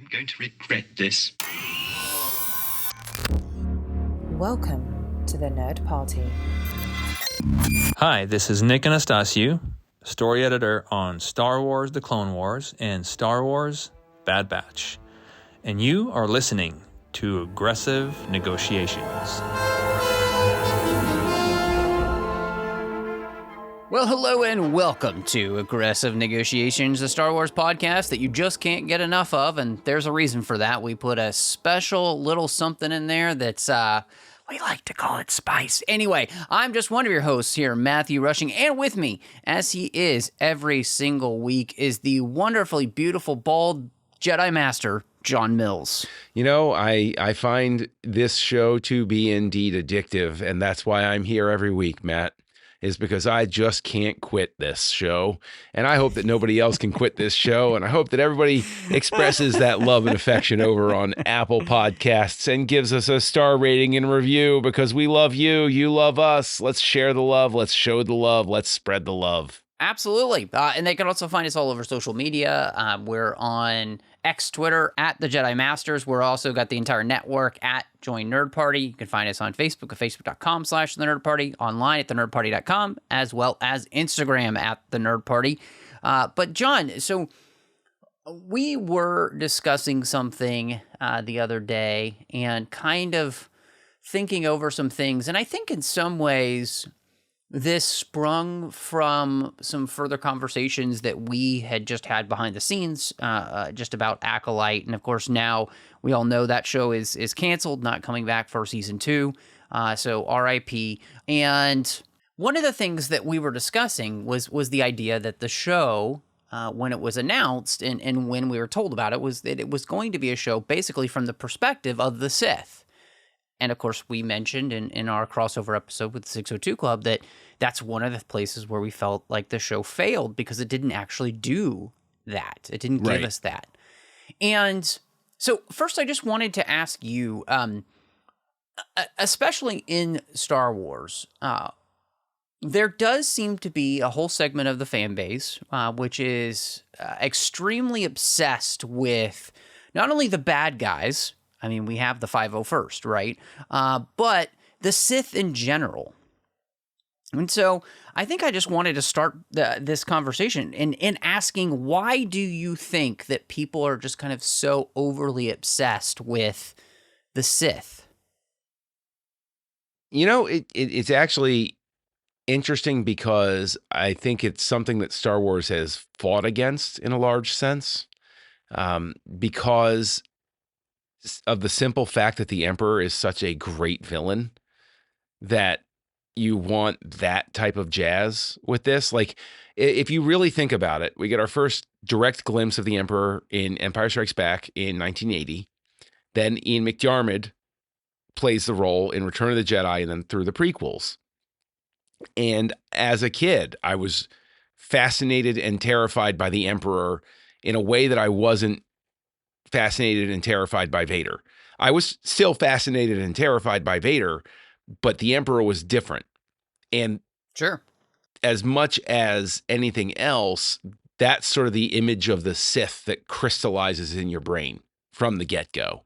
I'm going to regret this. Welcome to the Nerd Party. Hi, this is Nick Anastasiou, story editor on Star Wars The Clone Wars and Star Wars Bad Batch. And you are listening to Aggressive Negotiations. Well, hello and welcome to Aggressive Negotiations, the Star Wars podcast that you just can't get enough of, and there's a reason for that. We put a special little something in there that's, we like to call it spice. Anyway, I'm just one of your hosts here, Matthew Rushing, and with me, as he is every single week, is the wonderfully beautiful, bald Jedi Master, John Mills. You know, I find this show to be indeed addictive, and that's why I'm here every week, Matt, is because I just can't quit this show. And I hope that nobody else can quit this show. And I hope that everybody expresses that love and affection over on Apple Podcasts and gives us a star rating and review, because we love you. You love us. Let's share the love. Let's show the love. Let's spread the love. Absolutely. And they can also find us all over social media. We're on X Twitter at the Jedi Masters. We're also got the entire network at Join Nerd Party. You can find us on Facebook at facebook.com/the Nerd Party, online at thenerdparty.com, as well as Instagram at the Nerd Party. But John, so we were discussing something the other day and kind of thinking over some things. And I think in some ways, this sprung from some further conversations that we had just had behind the scenes, just about Acolyte. And of course, now we all know that show is canceled, not coming back for season 2. So RIP. And one of the things that we were discussing was the idea that the show, when it was announced and when we were told about it, was that it was going to be a show basically from the perspective of the Sith. And of course, we mentioned in our crossover episode with the 602 Club that that's one of the places where we felt like the show failed because it didn't actually do that. It didn't give us that. And so first, I just wanted to ask you, especially in Star Wars, there does seem to be a whole segment of the fan base, which is extremely obsessed with not only the bad guys. I mean, we have the 501st, right? But the Sith in general. And so I think I just wanted to start this conversation in asking, why do you think that people are just kind of so overly obsessed with the Sith? You know, it's actually interesting because I think it's something that Star Wars has fought against in a large sense, because of the simple fact that the Emperor is such a great villain that you want that type of jazz with this. Like, if you really think about it, we get our first direct glimpse of the Emperor in Empire Strikes Back in 1980. Then Ian McDiarmid plays the role in Return of the Jedi and then through the prequels. And as a kid, I was fascinated and terrified by the Emperor in a way that I wasn't fascinated and terrified by Vader. I was still fascinated and terrified by Vader, but the Emperor was different. And sure, as much as anything else, that's sort of the image of the Sith that crystallizes in your brain from the get-go.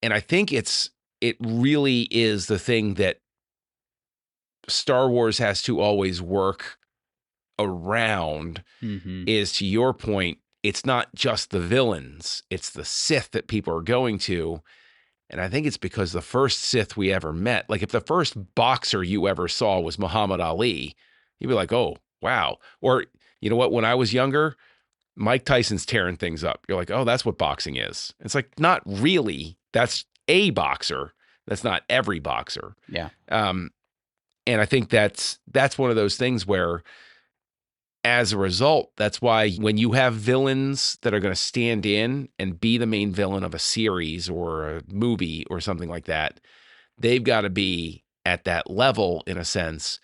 And I think it really is the thing that Star Wars has to always work around, is, to your point, it's not just the villains, it's the Sith that people are going to. And I think it's because the first Sith we ever met, like if the first boxer you ever saw was Muhammad Ali, you'd be like, oh, wow. Or, you know what, when I was younger, Mike Tyson's tearing things up. You're like, oh, that's what boxing is. It's like, not really. That's a boxer. That's not every boxer. Yeah. And I think that's one of those things where, as a result, that's why when you have villains that are going to stand in and be the main villain of a series or a movie or something like that, they've got to be at that level in a sense.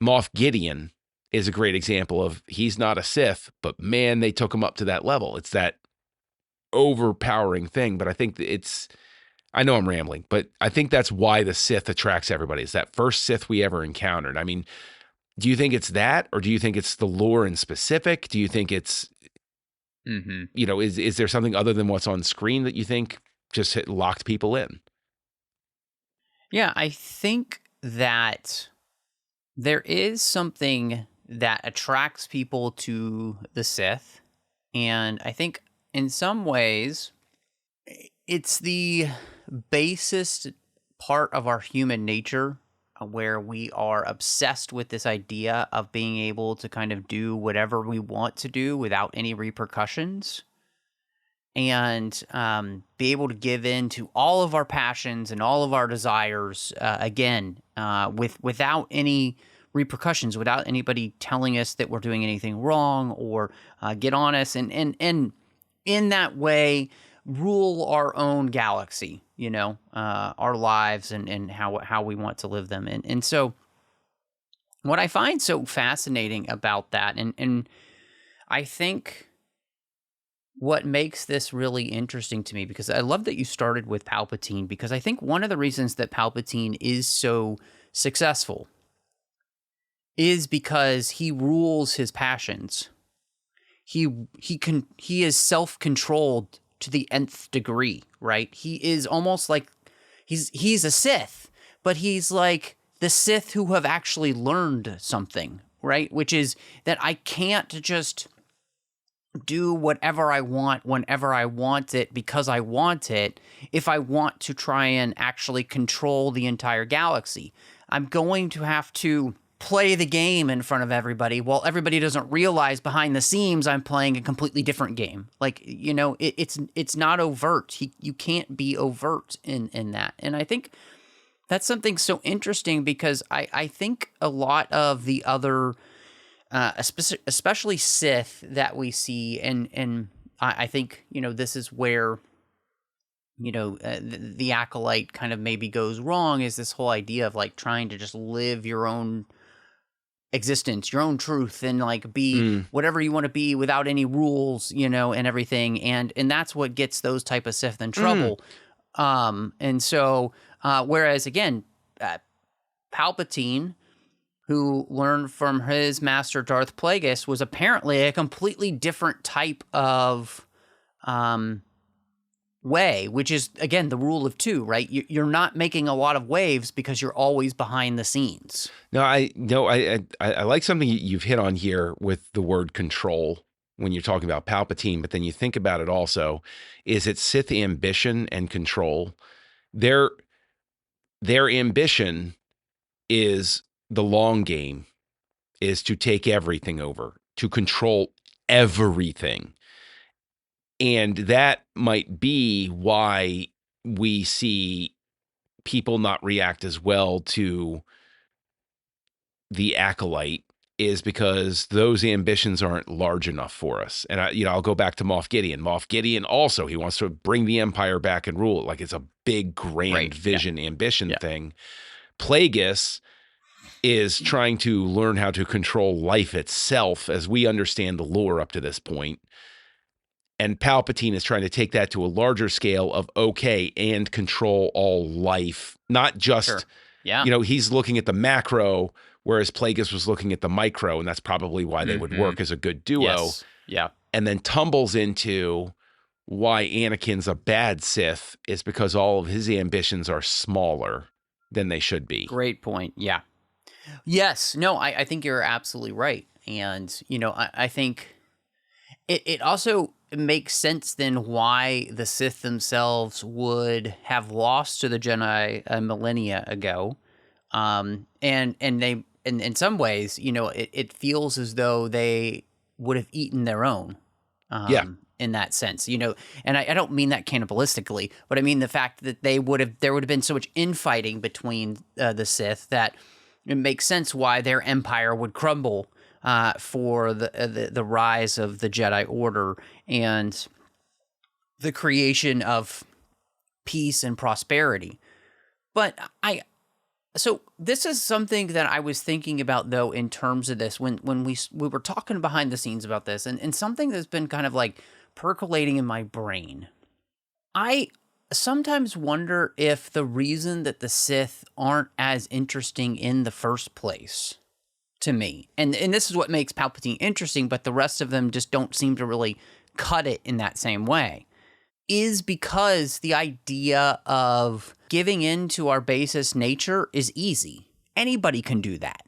Moff Gideon is a great example of, he's not a Sith, but man, they took him up to that level. It's that overpowering thing. But I think I know I'm rambling, but I think that's why the Sith attracts everybody. It's that first Sith we ever encountered. I mean, do you think it's that, or do you think it's the lore in specific? Do you think it's Mm-hmm. Is there something other than what's on screen that you think just locked people in? Yeah, I think that there is something that attracts people to the Sith, and I think in some ways it's the basest part of our human nature where we are obsessed with this idea of being able to kind of do whatever we want to do without any repercussions, and be able to give in to all of our passions and all of our desires without any repercussions, without anybody telling us that we're doing anything wrong or get on us, and in that way rule our own galaxy, our lives and how we want to live them. And so what I find so fascinating about that, and I think what makes this really interesting to me, because I love that you started with Palpatine, because I think one of the reasons that Palpatine is so successful is because he rules his passions. He is self-controlled to the nth degree, right? He is almost like he's a Sith, but he's like the Sith who have actually learned something, right? Which is that I can't just do whatever I want whenever I want it because I want it. If I want to try and actually control the entire galaxy, I'm going to have to play the game in front of everybody while everybody doesn't realize behind the scenes I'm playing a completely different game. Like, it's not overt. You can't be overt in that. And I think that's something so interesting, because I think a lot of the other especially Sith that we see, and I think this is where the acolyte kind of maybe goes wrong, is this whole idea of like trying to just live your own existence, your own truth, and like be whatever you want to be without any rules, and everything, and that's what gets those type of Sith in trouble. And so whereas again, Palpatine, who learned from his master Darth Plagueis, was apparently a completely different type of way, which is, again, the rule of two, right? You're not making a lot of waves because you're always behind the scenes. No, I like something you've hit on here with the word control when you're talking about Palpatine, but then you think about it also, is it Sith ambition and control? Their ambition is the long game, is to take everything over, to control everything. And that might be why we see people not react as well to the acolyte, is because those ambitions aren't large enough for us. And I'll go back to Moff Gideon. Moff Gideon also, he wants to bring the Empire back and rule it. Like it's a big, grand vision, ambition thing. Plagueis is trying to learn how to control life itself as we understand the lore up to this point. And Palpatine is trying to take that to a larger scale of, and control all life, not just, he's looking at the macro, whereas Plagueis was looking at the micro, and that's probably why they would work as a good duo. Yes. Yeah. And then tumbles into why Anakin's a bad Sith is because all of his ambitions are smaller than they should be. Great point. Yeah. Yes. No, I think you're absolutely right. And, I think it also makes sense then why the Sith themselves would have lost to the Jedi a millennia ago. And they, in some ways, it feels as though they would have eaten their own. In that sense, and I don't mean that cannibalistically, but I mean the fact that there would have been so much infighting between the Sith that it makes sense why their empire would crumble for the rise of the Jedi Order and the creation of peace and prosperity. But so this is something that I was thinking about, though, in terms of this, when we were talking behind the scenes about this, and something that's been kind of like percolating in my brain. I sometimes wonder if the reason that the Sith aren't as interesting in the first place to me, and this is what makes Palpatine interesting, but the rest of them just don't seem to really cut it in that same way is because the idea of giving in to our basest nature is easy. Anybody can do that,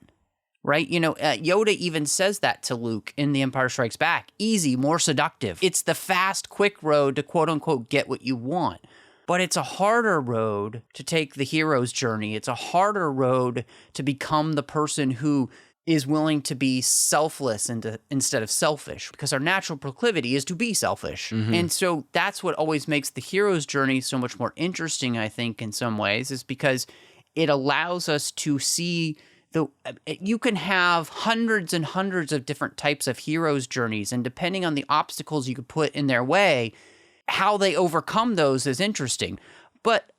right? You know, Yoda even says that to Luke in The Empire Strikes Back. Easy, more seductive. It's the fast, quick road to quote unquote get what you want. But it's a harder road to take the hero's journey. It's a harder road to become the person who is willing to be selfless instead of selfish, because our natural proclivity is to be selfish. And so that's what always makes the hero's journey so much more interesting, I think, in some ways, is because it allows us to see you can have hundreds and hundreds of different types of hero's journeys, and depending on the obstacles you could put in their way, how they overcome those is interesting. But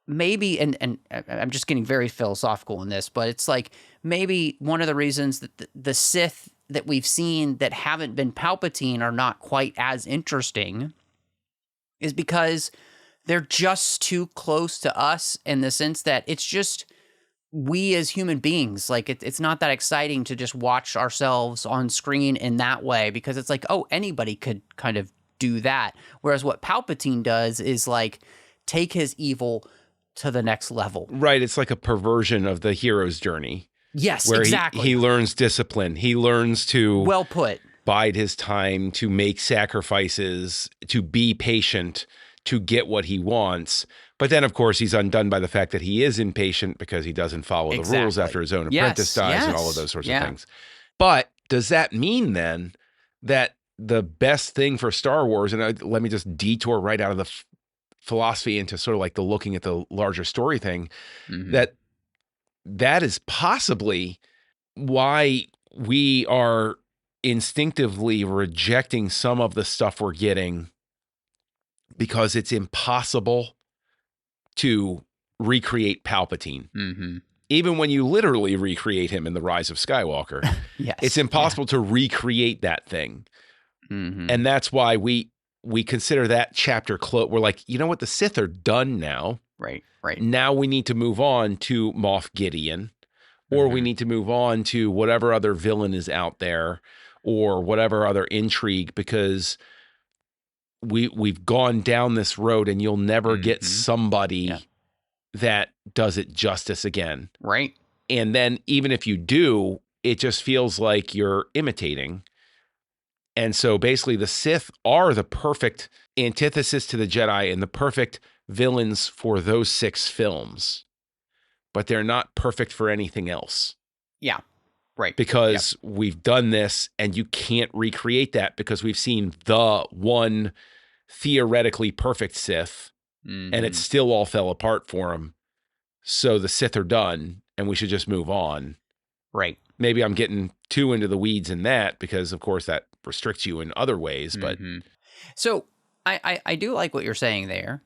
maybe, and I'm just getting very philosophical in this, but it's like maybe one of the reasons that the Sith that we've seen that haven't been Palpatine are not quite as interesting is because they're just too close to us, in the sense that it's just we as human beings. Like it's not that exciting to just watch ourselves on screen in that way, because it's like, oh, anybody could kind of do that. Whereas what Palpatine does is like take his evil to the next level. Right. It's like a perversion of the hero's journey. Yes, where exactly. He learns discipline. He learns to well put. Bide his time, to make sacrifices, to be patient, to get what he wants. But then, of course, he's undone by the fact that he is impatient because he doesn't follow the rules after his own apprentice dies and all of those sorts of things. But does that mean then that the best thing for Star Wars, and let me just detour right out of the philosophy into sort of like the looking at the larger story thing, that is possibly why we are instinctively rejecting some of the stuff we're getting, because it's impossible to recreate Palpatine. Even when you literally recreate him in The Rise of Skywalker, it's impossible to recreate that thing. And that's why we consider that chapter closed. We're like, you know what? The Sith are done now. Right. Now we need to move on to Moff Gideon, or we need to move on to whatever other villain is out there, or whatever other intrigue, because we've gone down this road, and you'll never get somebody that does it justice again. Right. And then even if you do, it just feels like you're imitating. And so basically the Sith are the perfect antithesis to the Jedi and the perfect villains for those 6 films, but they're not perfect for anything else. Yeah. Right. Because we've done this, and you can't recreate that, because we've seen the one theoretically perfect Sith, and it still all fell apart for him. So the Sith are done, and we should just move on. Right. Maybe I'm getting too into the weeds in that, because of course that restricts you in other ways, but. So I do like what you're saying there,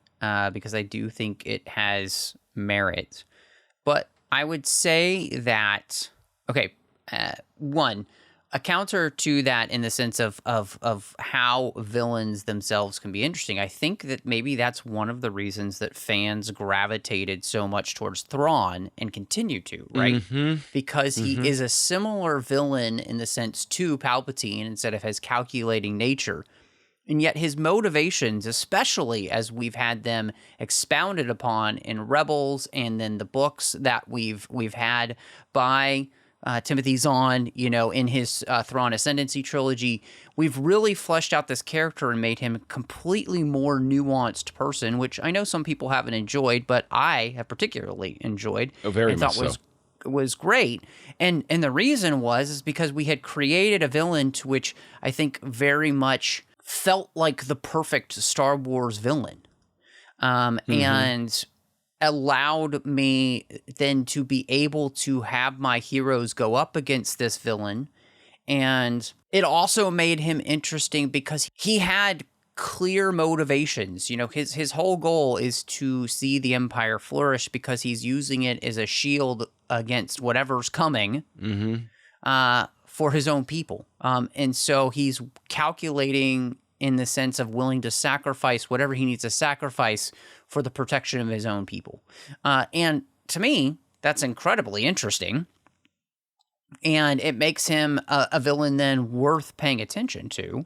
because I do think it has merit, but I would say that, okay, one, a counter to that in the sense of how villains themselves can be interesting. I think that maybe that's one of the reasons that fans gravitated so much towards Thrawn and continue to, right? Because he is a similar villain in the sense to Palpatine, instead of his calculating nature. And yet his motivations, especially as we've had them expounded upon in Rebels, and then the books that we've had by Timothy Zahn, you know, in his Thrawn Ascendancy trilogy, we've really fleshed out this character and made him a completely more nuanced person, which I know some people haven't enjoyed, but I have particularly enjoyed. Oh, very much so. Was great. And the reason is because we had created a villain to which I think very much felt like the perfect Star Wars villain. And allowed me then to be able to have my heroes go up against this villain. And it also made him interesting because he had clear motivations. You know, his whole goal is to see the Empire flourish, because he's using it as a shield against whatever's coming for his own people. And so he's calculating in the sense of willing to sacrifice whatever he needs to sacrifice for the protection of his own people. And to me, that's incredibly interesting. And it makes him a villain then worth paying attention to.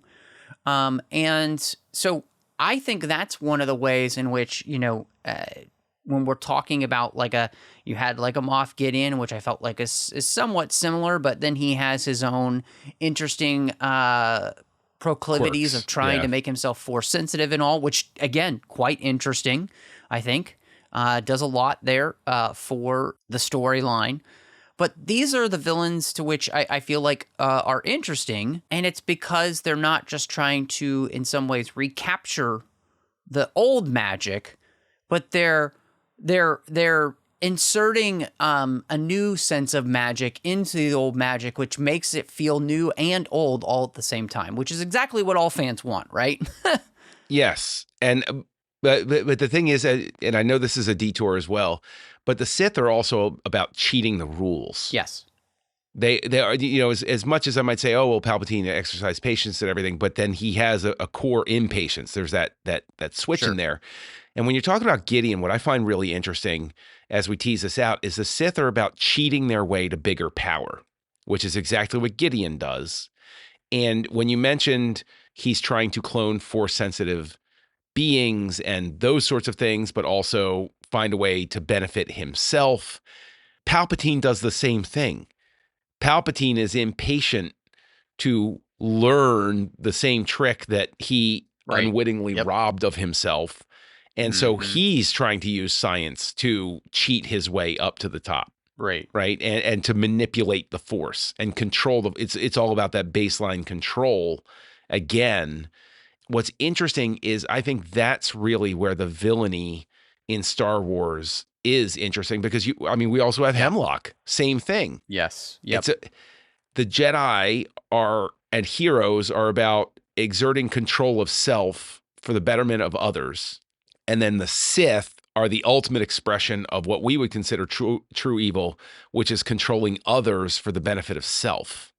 And so I think that's one of the ways in which, when we're talking about you had like a Moff Gideon, which I felt like is somewhat similar, but then he has his own interesting proclivities Quirks, of trying yeah. to make himself force sensitive and all, which again, quite interesting, I think. Does a lot there for the storyline. But these are the villains to which I feel like are interesting, and it's because they're not just trying to, in some ways, recapture the old magic, but they're inserting a new sense of magic into the old magic, which makes it feel new and old all at the same time, which is exactly what all fans want, right? Yes. And but the thing is, and I know this is a detour as well, but the Sith are also about cheating the rules. Yes. They are, as much as I might say, oh, well, Palpatine exercised patience and everything, but then he has a core impatience. There's that switch in there. And when you're talking about Gideon, what I find really interesting as we tease this out is the Sith are about cheating their way to bigger power, which is exactly what Gideon does. And when you mentioned he's trying to clone Force-sensitive beings and those sorts of things, but also find a way to benefit himself, Palpatine does the same thing. Palpatine is impatient to learn the same trick that he unwittingly robbed of himself. And so he's trying to use science to cheat his way up to the top. Right. And to manipulate the Force and control it's all about that baseline control. Again, what's interesting is I think that's really where the villainy in Star Wars is interesting, because we also have Hemlock, same thing. Yes. Yep. The Jedi and heroes are about exerting control of self for the betterment of others. And then the Sith are the ultimate expression of what we would consider true evil, which is controlling others for the benefit of self.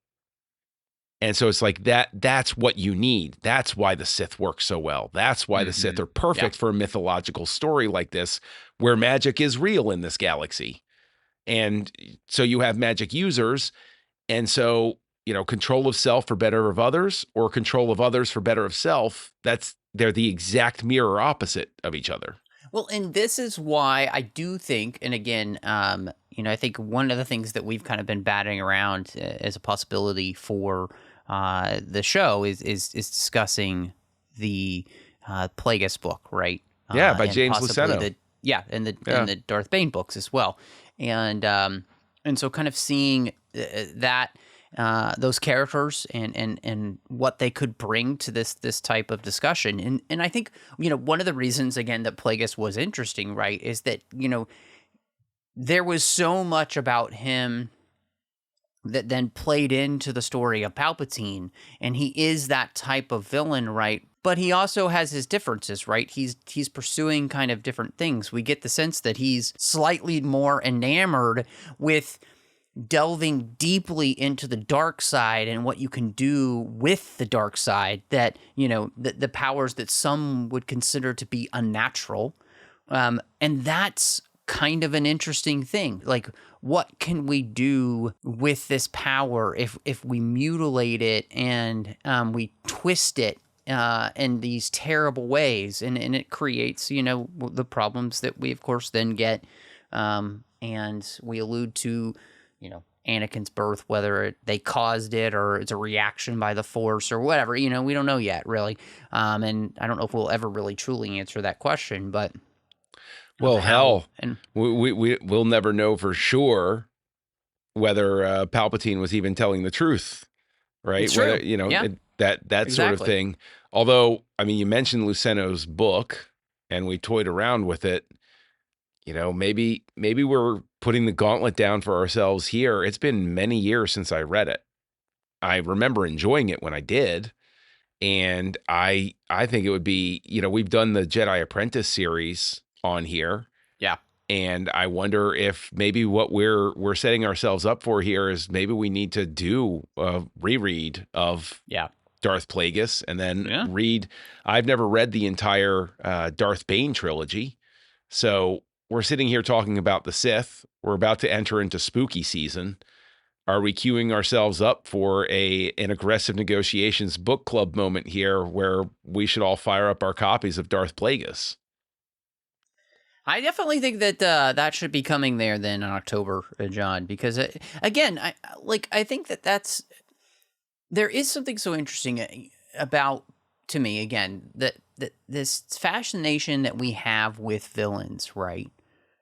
And so it's like that's what you need. That's why the Sith work so well. That's why the Sith are perfect for a mythological story like this, where magic is real in this galaxy. And so you have magic users. And so, control of self for better of others, or control of others for better of self, they're the exact mirror opposite of each other. Well, and this is why I do think, and again, I think one of the things that we've kind of been batting around as a possibility for the show is discussing the Plagueis book, right? Yeah, by James Luceno. And the Darth Bane books as well, and so kind of seeing that. Those characters and what they could bring to this type of discussion. And I think, one of the reasons, again, that Plagueis was interesting, right, is that, there was so much about him that then played into the story of Palpatine, and he is that type of villain, right? But he also has his differences, right? He's pursuing kind of different things. We get the sense that he's slightly more enamored with delving deeply into the dark side and what you can do with the dark side, that, the powers that some would consider to be unnatural. And that's kind of an interesting thing. Like, what can we do with this power if we mutilate it and we twist it in these terrible ways, and it creates, the problems that we, of course, then get. And we allude to, Anakin's birth, whether they caused it or it's a reaction by the Force or whatever, we don't know yet, really. And I don't know if we'll ever really truly answer that question, but. Well, hell, and we'll never know for sure whether Palpatine was even telling the truth, right? It's true. Whether, that exactly. Sort of thing. Although, you mentioned Luceno's book, and we toyed around with it. Maybe we're putting the gauntlet down for ourselves here. It's been many years since I read it. I remember enjoying it when I did. And I think it would be, we've done the Jedi Apprentice series on here. Yeah. And I wonder if maybe what we're setting ourselves up for here is maybe we need to do a reread of Darth Plagueis, and then read. I've never read the entire Darth Bane trilogy. So we're sitting here talking about the Sith. We're about to enter into spooky season. Are we queuing ourselves up for an aggressive negotiations book club moment here where we should all fire up our copies of Darth Plagueis? I definitely think that that should be coming there then in October, John, because again, I think that there is something so interesting about, to me, again, that this fascination that we have with villains, right?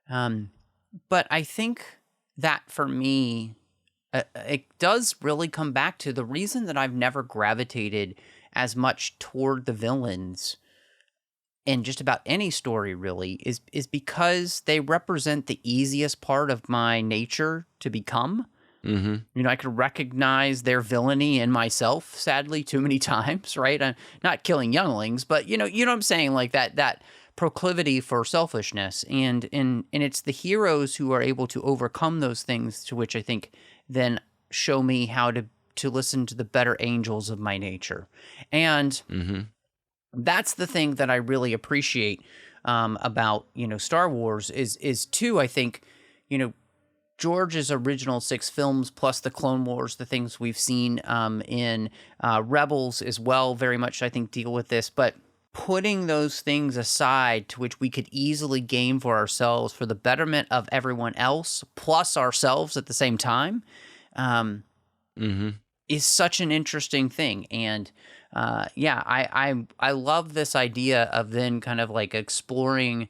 But I think that for me, it does really come back to the reason that I've never gravitated as much toward the villains in just about any story really is because they represent the easiest part of my nature to become. Mm-hmm. You know, I could recognize their villainy in myself, sadly, too many times, right? I'm not killing younglings, but you know what I'm saying, like that proclivity for selfishness, and it's the heroes who are able to overcome those things, to which I think then show me how to listen to the better angels of my nature. And that's the thing that I really appreciate about, Star Wars is too, I think, George's original 6 films plus the Clone Wars, the things we've seen in Rebels as well, very much, I think, deal with this. But putting those things aside to which we could easily gain for ourselves for the betterment of everyone else, plus ourselves at the same time, is such an interesting thing. And I love this idea of then kind of like exploring,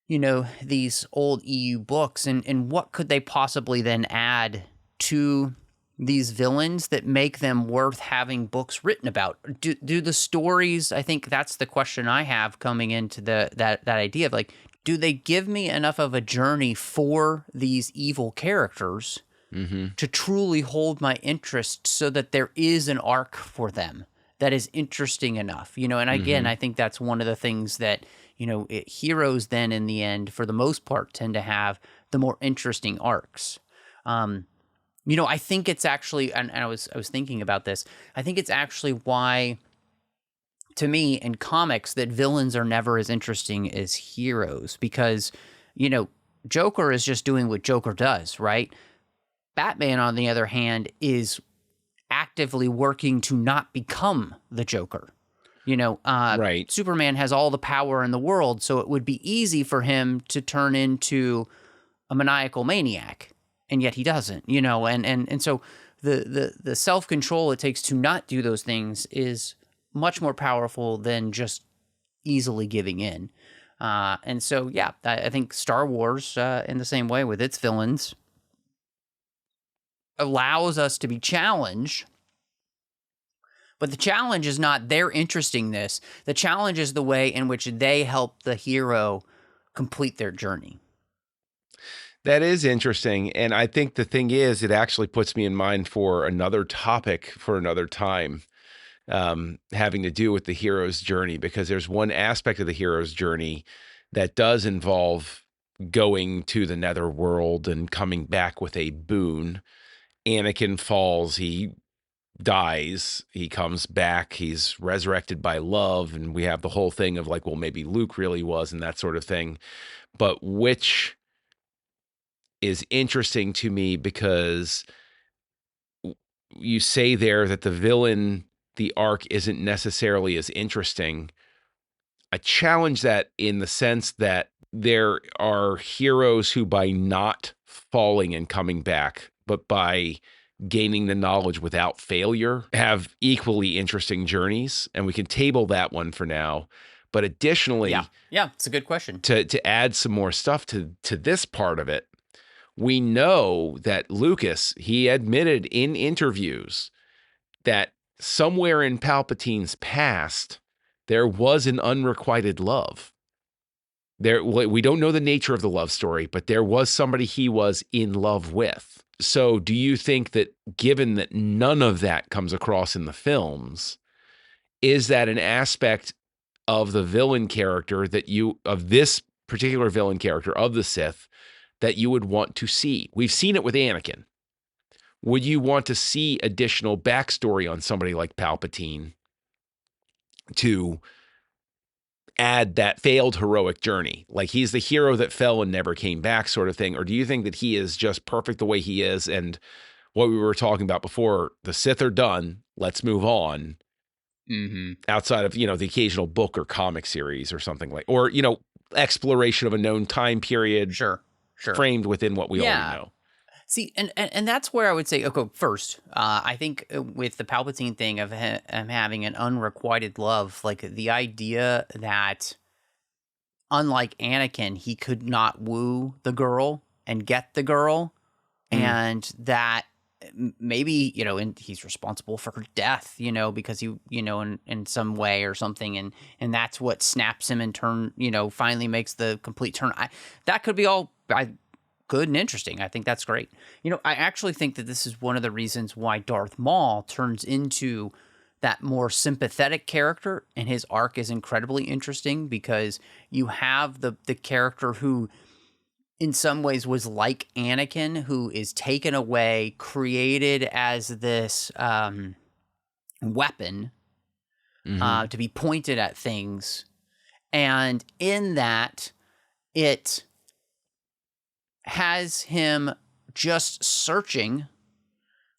these old EU books and what could they possibly then add to these villains that make them worth having books written about. Do the stories, I think that's the question I have coming into that idea of like, do they give me enough of a journey for these evil characters to truly hold my interest so that there is an arc for them that is interesting enough, and again, I think that's one of the things that, heroes then in the end, for the most part, tend to have the more interesting arcs. I think it's actually, and I was thinking about this, I think it's actually why, to me, in comics, that villains are never as interesting as heroes, because, Joker is just doing what Joker does, right? Batman, on the other hand, is actively working to not become the Joker. Right. Superman has all the power in the world, so it would be easy for him to turn into a maniacal maniac, and yet he doesn't, and so the self-control it takes to not do those things is much more powerful than just easily giving in. And so, yeah, I think Star Wars, in the same way with its villains, allows us to be challenged. But the challenge is not their interestingness. The challenge is the way in which they help the hero complete their journey. That is interesting. And I think the thing is, it actually puts me in mind for another topic for another time, having to do with the hero's journey, because there's one aspect of the hero's journey that does involve going to the netherworld and coming back with a boon. Anakin falls, he dies, he comes back, he's resurrected by love, and we have the whole thing of like, well, maybe Luke really was, and that sort of thing. But which is interesting to me, because you say there that the villain, the arc isn't necessarily as interesting. I challenge that in the sense that there are heroes who, by not falling and coming back, but by gaining the knowledge without failure, have equally interesting journeys. And we can table that one for now. But additionally, yeah, it's a good question. To add some more stuff to this part of it, we know that Lucas, he admitted in interviews that somewhere in Palpatine's past, there was an unrequited love. We don't know the nature of the love story, but there was somebody he was in love with. So do you think that, given that none of that comes across in the films, is that an aspect of the villain character of this particular villain character of the Sith that you would want to see? We've seen it with Anakin. Would you want to see additional backstory on somebody like Palpatine to add that failed heroic journey? Like he's the hero that fell and never came back sort of thing? Or do you think that he is just perfect the way he is? And what we were talking about before, the Sith are done. Let's move on. Outside of, the occasional book or comic series or something or, exploration of a known time period. Sure. Framed within what we already know. See, and that's where I would say, okay, first, I think with the Palpatine thing of him having an unrequited love, like the idea that unlike Anakin, he could not woo the girl and get the girl, and that maybe, and he's responsible for her death, because he, in some way or something, and that's what snaps him and finally makes the complete turn. That could be all good and interesting. I think that's great. I actually think that this is one of the reasons why Darth Maul turns into that more sympathetic character, and his arc is incredibly interesting because you have the character who in some ways was like Anakin, who is taken away, created as this weapon to be pointed at things. And in that, it has him just searching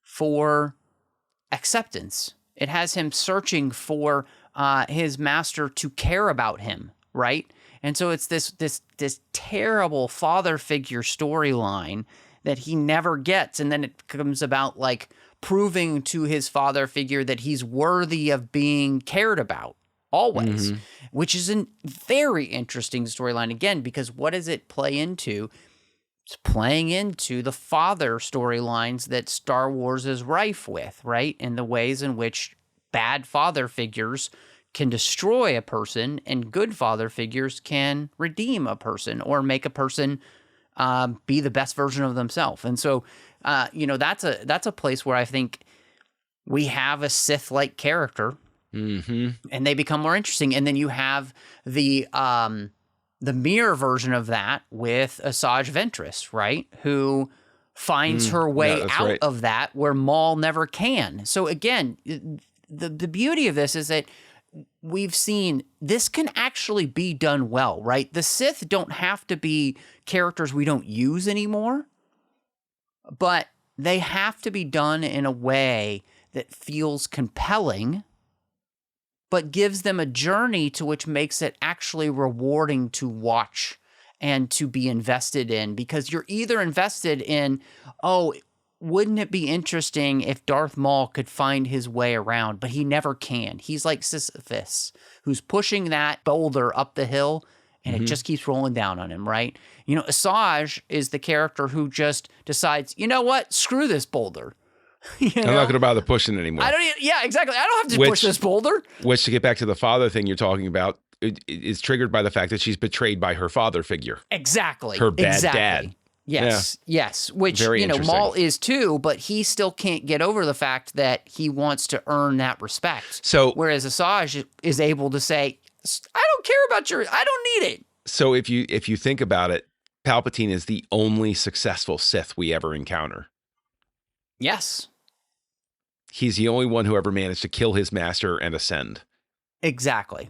for acceptance. It has him searching for his master to care about him, right? And so it's this terrible father figure storyline that he never gets, and then it comes about like proving to his father figure that he's worthy of being cared about always, which is a very interesting storyline again, because what does it play into? It's playing into the father storylines that Star Wars is rife with, right? And the ways in which bad father figures can destroy a person and good father figures can redeem a person or make a person be the best version of themselves. And so, that's a place where I think we have a Sith-like character and they become more interesting. And then you have the mirror version of that with Asajj Ventress, right? Who finds her way out of that where Maul never can. So again, the beauty of this is that we've seen this can actually be done well, right? The Sith don't have to be characters we don't use anymore, but they have to be done in a way that feels compelling, but gives them a journey to which makes it actually rewarding to watch and to be invested in, because you're either invested in, wouldn't it be interesting if Darth Maul could find his way around, but he never can. He's like Sisyphus, who's pushing that boulder up the hill, and it just keeps rolling down on him, right? Asajj is the character who just decides, you know what? Screw this boulder. I'm not going to bother pushing anymore. Yeah, exactly. I don't have to push this boulder. Which, to get back to the father thing you're talking about, is triggered by the fact that she's betrayed by her father figure. Exactly. Her bad dad. Yes. Which, Maul is too, but he still can't get over the fact that he wants to earn that respect. So, whereas Asajj is able to say, I don't care about I don't need it. So if you think about it, Palpatine is the only successful Sith we ever encounter. Yes. He's the only one who ever managed to kill his master and ascend. Exactly.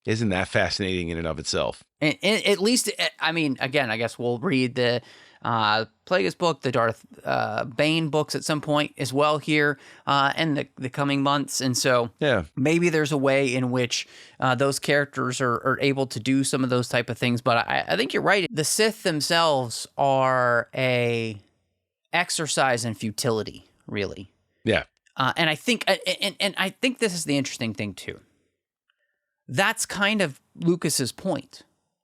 Isn't that fascinating in and of itself? And at least, I mean, again, I guess we'll read the Plagueis book, the Darth Bane books at some point as well here in the coming months. And so maybe there's a way in which those characters are able to do some of those type of things. But I think you're right. The Sith themselves are a exercise in futility, really. Yeah. And I think, and I think this is the interesting thing too. That's kind of Lucas's point,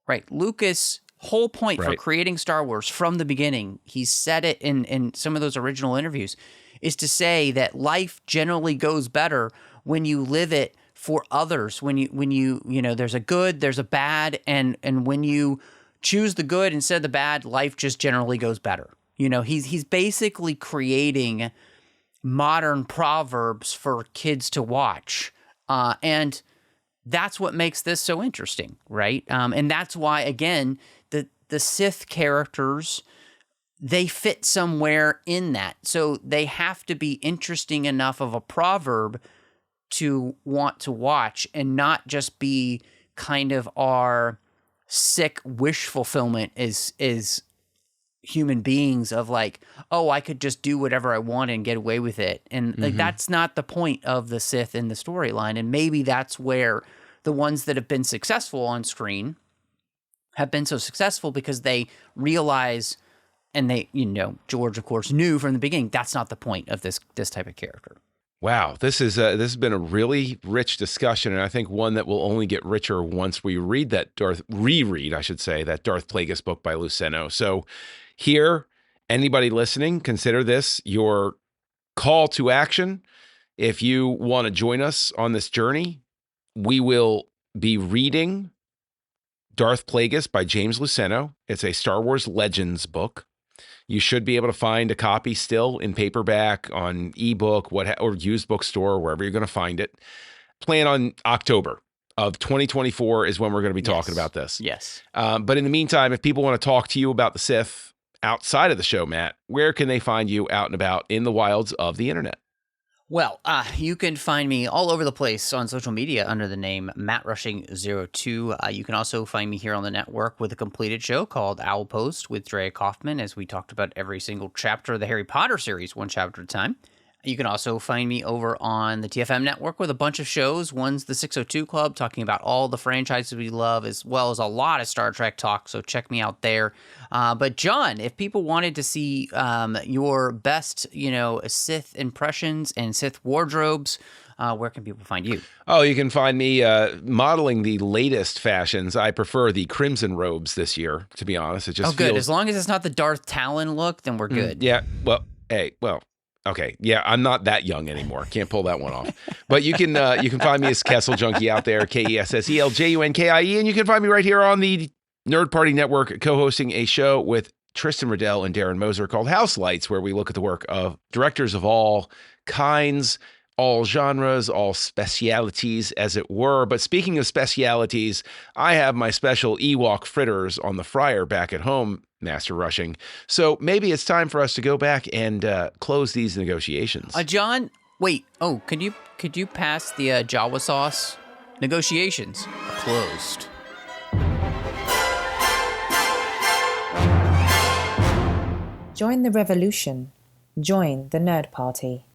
right? Lucas' whole point for creating Star Wars from the beginning, he said it in some of those original interviews, is to say that life generally goes better when you live it for others. When you there's a good, there's a bad, and when you choose the good instead of the bad, life just generally goes better. He's basically creating modern proverbs for kids to watch, and that's what makes this so interesting, right? And that's why, again, the Sith characters, they fit somewhere in that. So they have to be interesting enough of a proverb to want to watch and not just be kind of our sick wish fulfillment is human beings of like, oh, I could just do whatever I want and get away with it. And like, that's not the point of the Sith in the storyline. And maybe that's where the ones that have been successful on screen have been so successful because they realize, and they, George, of course, knew from the beginning, that's not the point of this type of character. Wow, this has been a really rich discussion, and I think one that will only get richer once we reread that Darth Plagueis book by Luceno. So here, anybody listening, consider this your call to action. If you want to join us on this journey, we will be reading Darth Plagueis by James Luceno. It's a Star Wars Legends book. You should be able to find a copy still in paperback, on ebook, or used bookstore, wherever you're going to find it. Plan on October of 2024 is when we're going to be talking about this. Yes. But in the meantime, if people want to talk to you about the Sith outside of the show, Matt, where can they find you out and about in the wilds of the internet? Well, you can find me all over the place on social media under the name MattRushing02. You can also find me here on the network with a completed show called Owl Post with Drea Kaufman, as we talked about every single chapter of the Harry Potter series, one chapter at a time. You can also find me over on the TFM network with a bunch of shows. One's the 602 Club, talking about all the franchises we love, as well as a lot of Star Trek talk, so check me out there. But John, if people wanted to see your best, Sith impressions and Sith wardrobes, where can people find you? Oh, you can find me modeling the latest fashions. I prefer the crimson robes this year, to be honest. It just good. feels... As long as it's not the Darth Talon look, then we're good. Yeah, okay. Yeah, I'm not that young anymore. Can't pull that one off. But you can find me as Kessel Junkie out there, KESSELJUNKIE, and you can find me right here on the Nerd Party Network, co-hosting a show with Tristan Riddell and Darren Moser called House Lights, where we look at the work of directors of all kinds, all genres, all specialities, as it were. But speaking of specialities, I have my special Ewok fritters on the fryer back at home, Master Rushing. So maybe it's time for us to go back and close these negotiations. John, wait. Oh, could you pass the Jawa sauce? Negotiations closed. Join the revolution. Join the Nerd Party.